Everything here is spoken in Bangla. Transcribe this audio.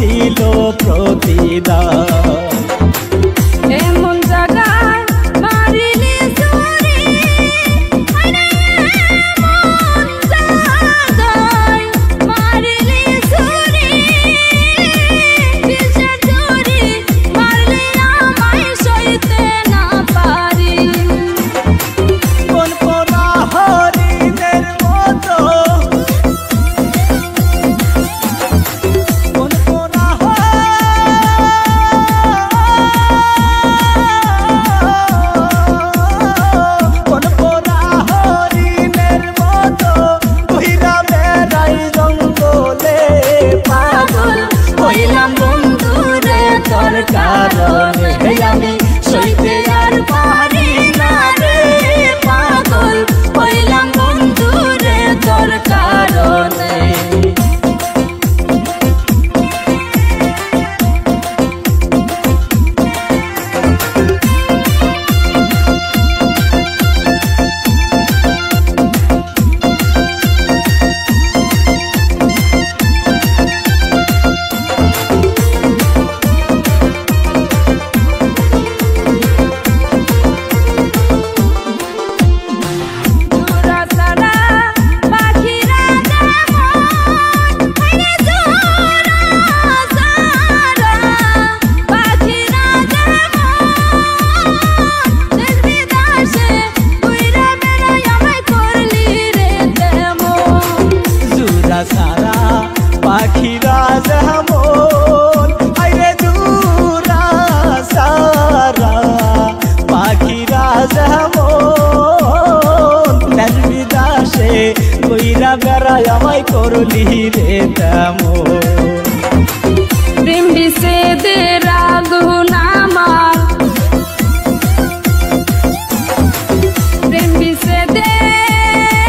ছিল প্রতিদান। এমন জায়গায় মারিলি ছুরি, এমন জায়গায় মারিলি ছুরি, কিসের ছুরি মারলি আমায় সইতে না পারি। কোন পোড়া হরিণের মতো, কোন পোড়া কোন পোড়া হরিণের মতো ঘুইরা বেড়াই জঙ্গলে। পাগল হইলাম বন্ধুরে তোর কারণে, আমি সইতে আর পারি না রে। পাগল হইলাম বন্ধুরে তোর কারণে। জোড়া ছাড়া পাখিরা যেমন, জোড়া ছাড়া পাখিরা যেমন, দেশ বিদেশে উইরা বেড়াই আমায় করলি রে তেমন। জোড়া সারা পাখিরা যেমন, আইরে জোড়া সারা পাখিরা যেমন, দেশ বিদেশে কইরা বেড়াই আমায় করলি রে তেমন। প্রেম বিচ্ছেদের আগুন আমার, প্রেম বিচ্ছেদের